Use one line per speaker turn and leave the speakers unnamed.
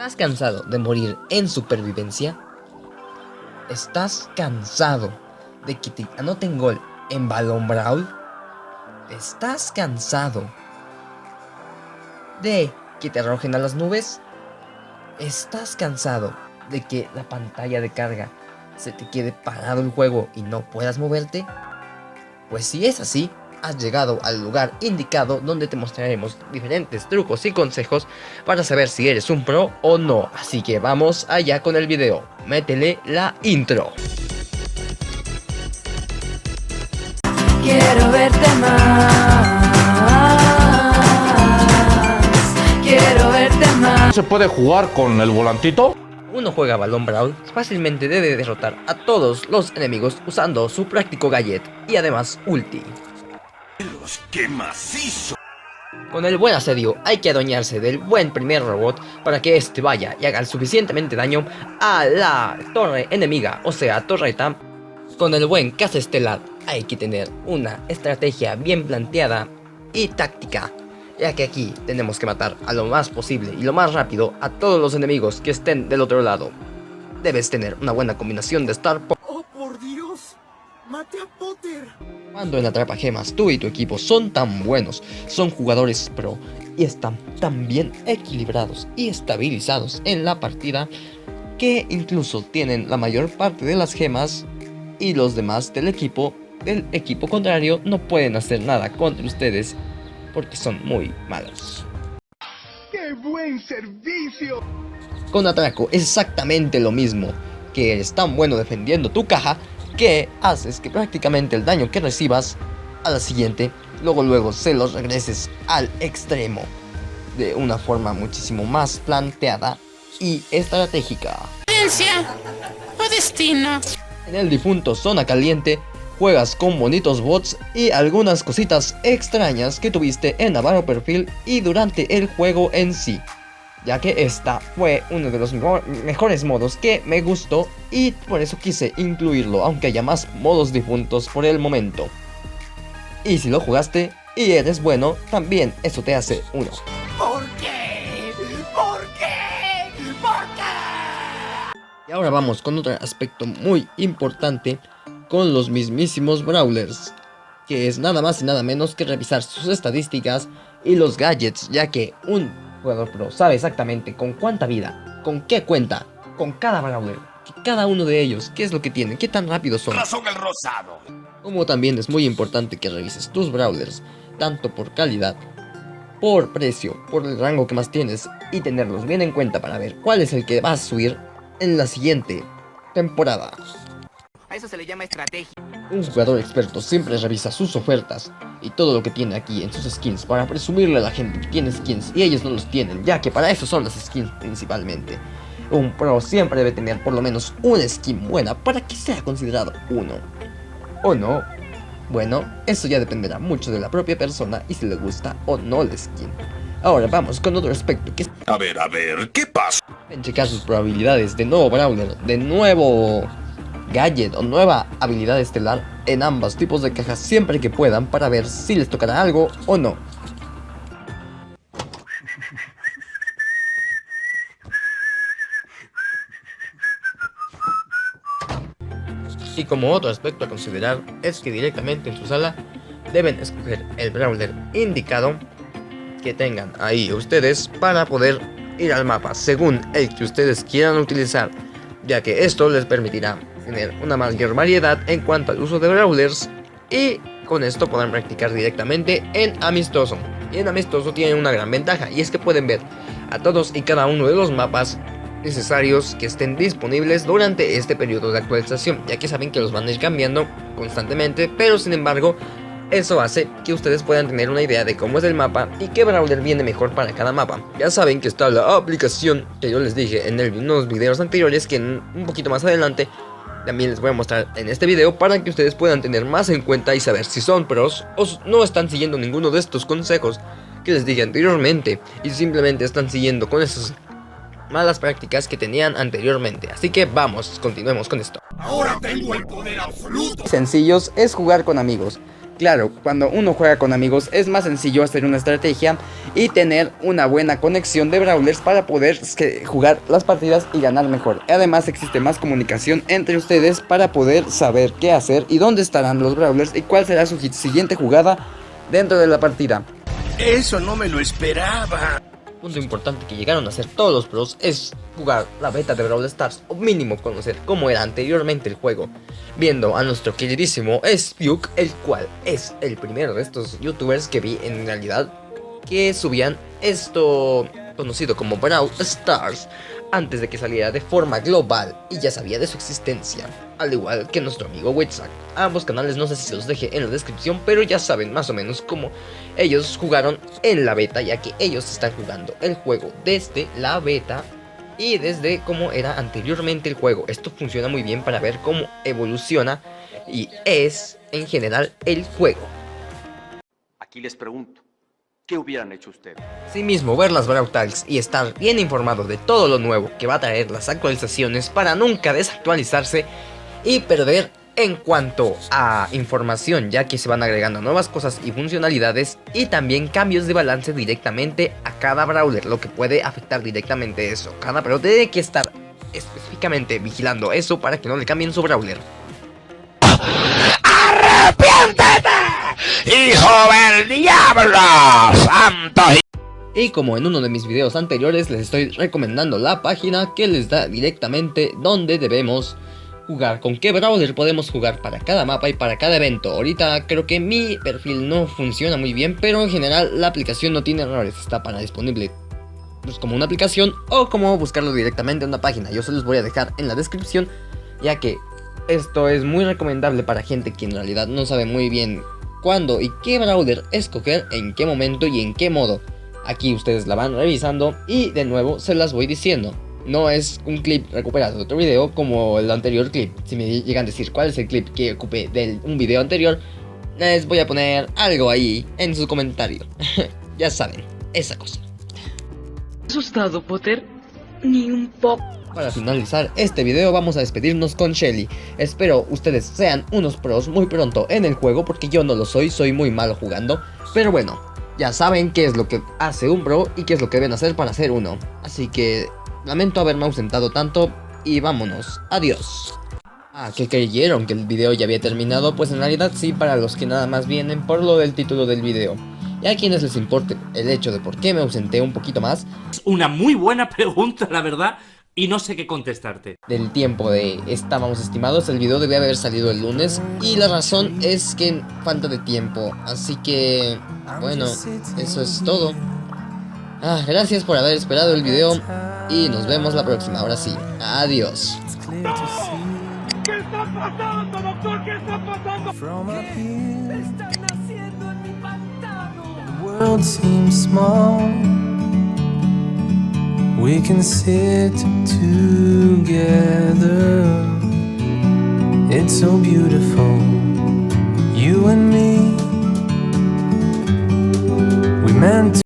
¿Estás cansado de morir en supervivencia? ¿Estás cansado de que te anoten gol en Balón Brawl? ¿Estás cansado de que te arrojen a las nubes? ¿Estás cansado de que la pantalla de carga se te quede parado el juego y no puedas moverte? Pues si es así, has llegado al lugar indicado donde te mostraremos diferentes trucos y consejos para saber si eres un pro o no. Así que vamos allá con el video. Métele la intro.
Quiero verte más. Quiero verte más.
¿Se puede jugar con el volantito?
Uno juega Balón Brawl, fácilmente debe derrotar a todos los enemigos usando su práctico gadget y además ulti.
¡Qué macizo!
Con el buen asedio hay que adueñarse del buen primer robot para que este vaya y haga suficientemente daño a la torre enemiga, o sea, torreta. Con el buen caza estelar hay que tener una estrategia bien planteada y táctica, ya que aquí tenemos que matar a lo más posible y lo más rápido a todos los enemigos que estén del otro lado. Debes tener una buena combinación de Star Power.
¡Oh, por Dios! ¡Mate a Potter!
Cuando en Atrapagemas tú y tu equipo son tan buenos, son jugadores pro y están tan bien equilibrados y estabilizados en la partida que incluso tienen la mayor parte de las gemas y los demás del equipo contrario no pueden hacer nada contra ustedes porque son muy malos.
¡Qué buen servicio!
Con Atraco es exactamente lo mismo, que eres tan bueno defendiendo tu caja que haces que prácticamente el daño que recibas a la siguiente, luego se los regreses al extremo de una forma muchísimo más planteada y estratégica.
Ciencia o destino.
En el difunto Zona Caliente juegas con bonitos bots y algunas cositas extrañas que tuviste en Navarro Perfil y durante el juego en sí, ya que esta fue uno de los mejores modos que me gustó y por eso quise incluirlo, aunque haya más modos difuntos por el momento. Y si lo jugaste y eres bueno, también eso te hace uno.
¿Por qué? ¿Por qué? ¿Por qué?
Y ahora vamos con otro aspecto muy importante con los mismísimos Brawlers, que es nada más y nada menos que revisar sus estadísticas y los gadgets, ya que un jugador pro sabe exactamente con cuánta vida, con qué cuenta, con cada Brawler, cada uno de ellos, qué es lo que tienen, qué tan rápidos son.
Razón el rosado.
Como también es muy importante que revises tus Brawlers, tanto por calidad, por precio, por el rango que más tienes y tenerlos bien en cuenta para ver cuál es el que vas a subir en la siguiente temporada.
A eso se le llama estrategia.
Un jugador experto siempre revisa sus ofertas y todo lo que tiene aquí en sus skins para presumirle a la gente que tiene skins y ellos no los tienen, ya que para eso son las skins principalmente. Un pro siempre debe tener por lo menos una skin buena para que sea considerado uno. ¿O no? Bueno, eso ya dependerá mucho de la propia persona y si le gusta o no la skin. Ahora vamos con otro aspecto que es...
A ver, ¿qué pasa?
En checar sus probabilidades de nuevo Brawler, de nuevo gadget o nueva habilidad estelar en ambos tipos de cajas siempre que puedan para ver si les tocará algo o no. Y como otro aspecto a considerar es que directamente en su sala deben escoger el Brawler indicado que tengan ahí ustedes para poder ir al mapa según el que ustedes quieran utilizar, ya que esto les permitirá tener una mayor variedad en cuanto al uso de Brawlers y con esto podrán practicar directamente en amistoso. Y en amistoso tienen una gran ventaja y es que pueden ver a todos y cada uno de los mapas necesarios que estén disponibles durante este periodo de actualización, ya que saben que los van a ir cambiando constantemente, pero sin embargo eso hace que ustedes puedan tener una idea de cómo es el mapa y qué Brawler viene mejor para cada mapa. Ya saben que está la aplicación que yo les dije en unos videos anteriores, que un poquito más adelante también les voy a mostrar en este video para que ustedes puedan tener más en cuenta y saber si son pros o no están siguiendo ninguno de estos consejos que les dije anteriormente y simplemente están siguiendo con esas malas prácticas que tenían anteriormente. Así que vamos, continuemos con esto.
¡Ahora tengo el poder absoluto!
Sencillos es jugar con amigos, Claro, cuando uno juega con amigos es más sencillo hacer una estrategia y tener una buena conexión de brawlers para poder jugar las partidas y ganar mejor. Además existe más comunicación entre ustedes para poder saber qué hacer y dónde estarán los brawlers y cuál será su siguiente jugada dentro de la partida.
Eso no me lo esperaba.
Punto importante que llegaron a hacer todos los pros es jugar la beta de Brawl Stars o mínimo conocer cómo era anteriormente el juego, viendo a nuestro queridísimo Spuk, el cual es el primero de estos youtubers que vi en realidad que subían esto conocido como Brawl Stars antes de que saliera de forma global y ya sabía de su existencia, al igual que nuestro amigo Witsack. Ambos canales no sé si los dejé en la descripción, pero ya saben más o menos cómo ellos jugaron en la beta, ya que ellos están jugando el juego desde la beta y desde cómo era anteriormente el juego. Esto funciona muy bien para ver cómo evoluciona y es en general el juego.
Aquí les pregunto, ¿qué hubieran hecho ustedes?
Asimismo, ver las Brawl Talks y estar bien informado de todo lo nuevo que va a traer las actualizaciones para nunca desactualizarse y perder en cuanto a información, ya que se van agregando nuevas cosas y funcionalidades y también cambios de balance directamente a cada brawler, lo que puede afectar directamente eso. Cada brawler tiene que estar específicamente vigilando eso para que no le cambien su brawler.
¡Arrepiéntete, hijo del diablo! ¡Santo!
Y como en uno de mis videos anteriores les estoy recomendando la página que les da directamente dónde debemos jugar, con qué brawler podemos jugar para cada mapa y para cada evento. Ahorita creo que mi perfil no funciona muy bien, pero en general la aplicación no tiene errores, está para disponible pues como una aplicación o como buscarlo directamente en una página. Yo se los voy a dejar en la descripción, ya que esto es muy recomendable para gente que en realidad no sabe muy bien cuándo y qué brawler escoger, en qué momento y en qué modo. Aquí ustedes la van revisando y de nuevo se las voy diciendo. No es un clip recuperado de otro video como el anterior clip. Si me llegan a decir cuál es el clip que ocupé de un video anterior, les voy a poner algo ahí en su comentario. Ya saben, esa cosa.
¿Asustado, Potter? Ni un poco.
Para finalizar este video vamos a despedirnos con Shelly. Espero ustedes sean unos pros muy pronto en el juego, porque yo no lo soy muy malo jugando. Pero bueno, ya saben qué es lo que hace un pro y qué es lo que deben hacer para ser uno. Así que lamento haberme ausentado tanto y vámonos, adiós. ¿Que creyeron que el video ya había terminado? Pues en realidad sí, para los que nada más vienen por lo del título del video. Y a quienes les importe el hecho de por qué me ausenté un poquito más.
Es una muy buena pregunta, la verdad, y no sé qué contestarte.
Del tiempo de estábamos estimados, el video debía haber salido el lunes y la razón es que falta de tiempo. Así que, bueno, eso es todo. Gracias por haber esperado el video y nos vemos la próxima. Ahora sí, adiós.
¿Qué está pasando, doctor? ¿Qué está pasando?
¿Qué están haciendo en mi pantano?
The world seems small. We can sit together. It's so beautiful. You and me. We meant to